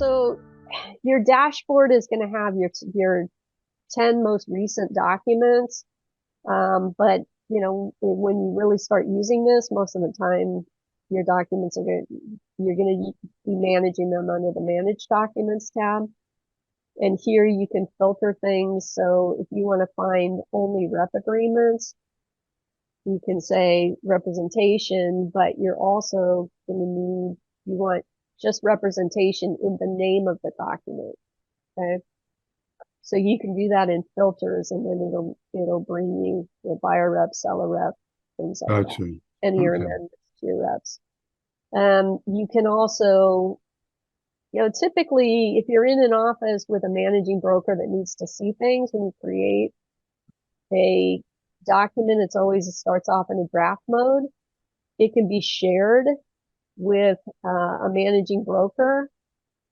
So your dashboard is going to have your 10 most recent documents. But when you really start using this, most of the time your documents you're going to be managing them under the Manage Documents tab. And here you can filter things. So if you want to find only rep agreements, you can say representation, but you're also going to you want just representation in the name of the document. Okay. So you can do that in filters, and then it'll bring you the buyer rep, seller rep, things like that, Gotcha. and your Okay. amendments to your reps. You can also, typically if you're in an office with a managing broker that needs to see things, when you create a document, it starts off in a draft mode. It can be shared with a managing broker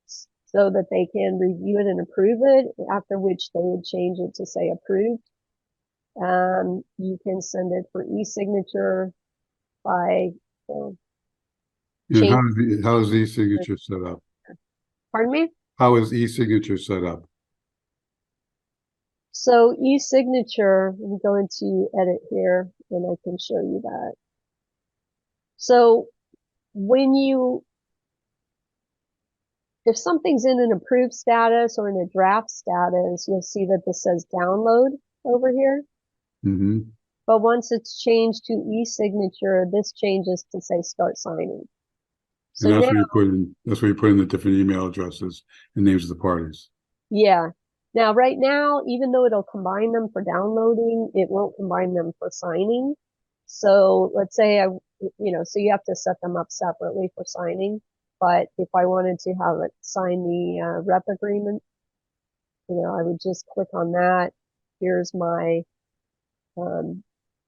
so that they can review it and approve it, after which they would change it to say approved. You can send it for e-signature by And change. how is e-signature set up? Pardon me? How is e-signature set up? So e-signature, let me go into edit here and I can show you that. So when if something's in an approved status or in a draft status, you'll see that this says download over here. Mm-hmm. But once it's changed to e-signature, this changes to say start signing. And So now, that's where you put in the different email addresses and names of the parties. yeah. Now, right now, even though it'll combine them for downloading, it won't combine them for signing. So let's say so you have to set them up separately for signing. But if I wanted to have it sign the rep agreement, I would just click on that. Here's my um,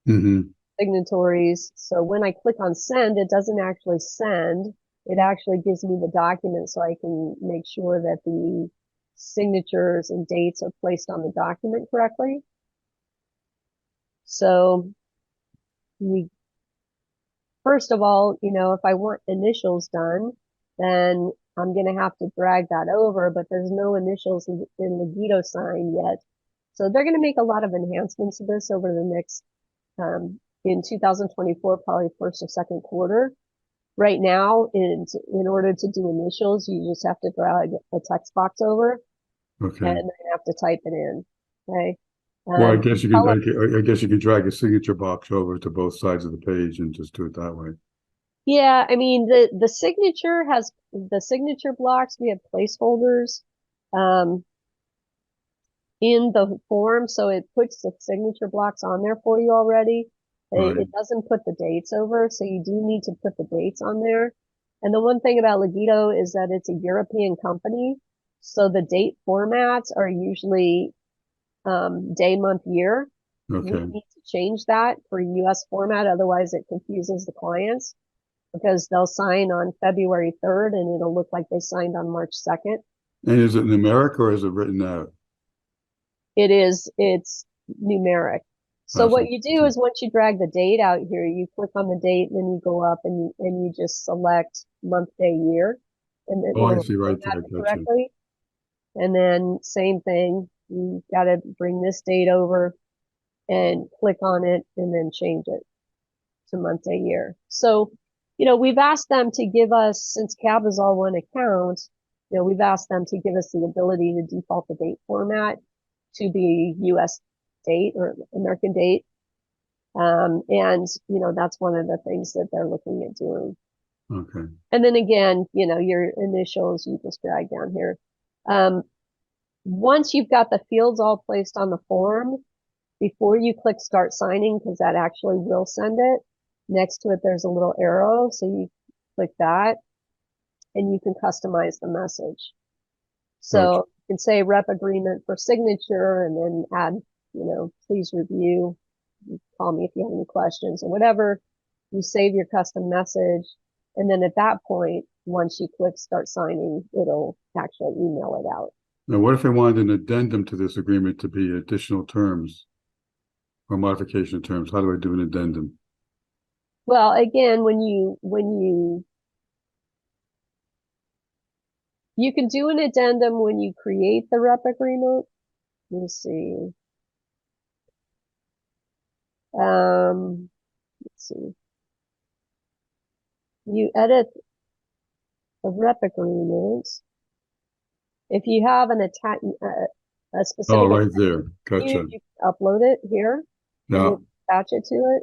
Mm-hmm. signatories. So when I click on send, it doesn't actually send. It actually gives me the document so I can make sure that the signatures and dates are placed on the document correctly. So first of all, if I want initials done, then I'm going to have to drag that over, but there's no initials in Legito sign yet. So they're going to make a lot of enhancements to this over the next, in 2024, probably first or second quarter. Right now, in order to do initials, you just have to drag a text box over and Okay. then have to type it in. Okay. Well, Color, I guess you can drag a signature box over to both sides of the page and just do it that way. yeah, I mean the signature has the signature blocks. We have placeholders um, in the form, so it puts the signature blocks on there for you already. Right. It doesn't put the dates over, so you do need to put the dates on there. And the one thing about Legito is that it's a European company, so the date formats are usually day, month, year. We Okay. need to change that for US format, otherwise it confuses the clients because they'll sign on February 3rd and it'll look like they signed on March 2nd. And is it numeric or is it written out? It's numeric. So So, what you do is once you drag the date out here, you click on the date, and then you go up and you just select month, day, year, and then oh, I it'll see right format there. it Gotcha. correctly. And then same thing, you got to bring this date over and click on it and then change it to month, day, year. So, we've asked them to give us, since CAB is all one account, we've asked them to give us the ability to default the date format to be US date or American date. And, that's one of the things that they're looking at doing. Okay. And then again, your initials, you just drag down here. Once you've got the fields all placed on the form, before you click start signing, because that actually will send it, next to it, there's a little arrow. So you click that and you can customize the message. Gotcha. So you can say rep agreement for signature and then add, please review, call me if you have any questions or whatever. You save your custom message. And then at that point, once you click start signing, it'll actually email it out. Now, what if I wanted an addendum to this agreement to be additional terms or modification of terms? How do I do an addendum? Well, again, when you You can do an addendum when you create the rep agreement. Let me see. Let's see. You edit the rep agreement. If you have a Oh, specific right there. Gotcha. you upload it here and Yeah. you attach it to it.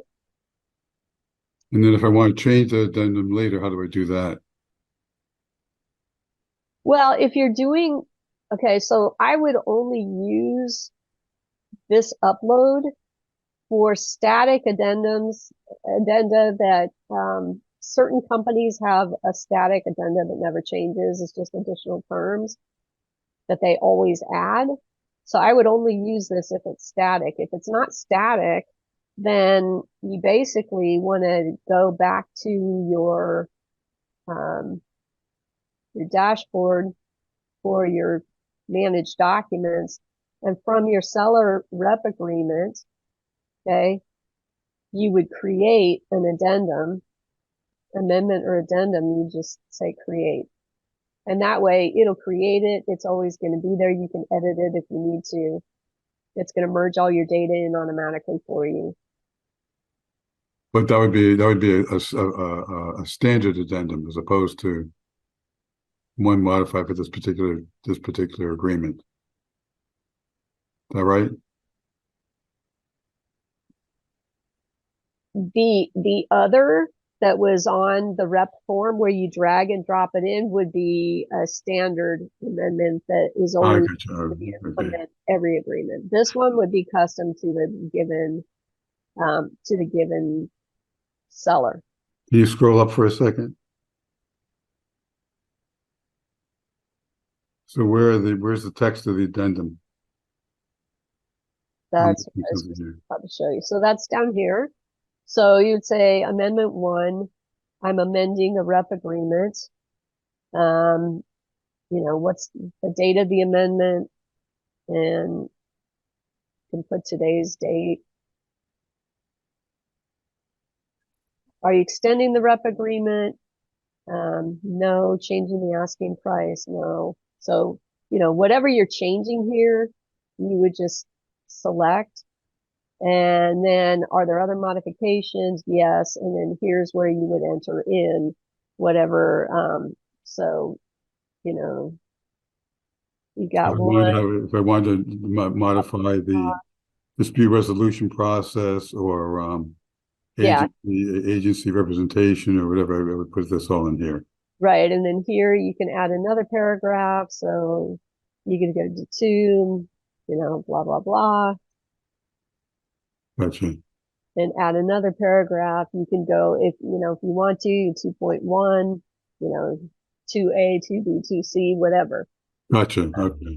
And then if I want to change the addendum later, how do I do that? Well, if you're doing, okay, so I would only use this upload for static addenda that certain companies have a static addenda that never changes. It's just additional terms that they always add. So I would only use this if it's static. If it's not static, then you basically want to go back to um, your dashboard for your managed documents, and from your seller rep agreement, okay, you would create an addendum, amendment or addendum. You just say create. And that way it'll create it. It's always going to be there. You can edit it if you need to. It's going to merge all your data in automatically for you. But that would be a standard addendum as opposed to one modified for this particular agreement. Is that right? The other that was on the rep form where you drag and drop it in would be a standard amendment that is I only gotcha. to be Okay. implemented every agreement. This one would be custom to the given seller. Can you scroll up for a second? So where's the text of the addendum? That's what I was just about to show you. So that's down here. So you'd say amendment 1, I'm amending a rep agreement. What's the date of the amendment, and you can put today's date. Are you extending the rep agreement? No. Changing the asking price? No. So, whatever you're changing here, you would just select. And then are there other modifications? Yes. And then here's where you would enter in whatever. So, you know, you So got one. if I wanted to modify the dispute resolution process or Yeah, agency representation or whatever, I would put this all in here. right. And then here you can add another paragraph. So you can go to 2, blah, blah, blah, Gotcha. and add another paragraph. You can go, if you want to, 2.1, 2A, 2B, 2C, whatever. Gotcha. Okay.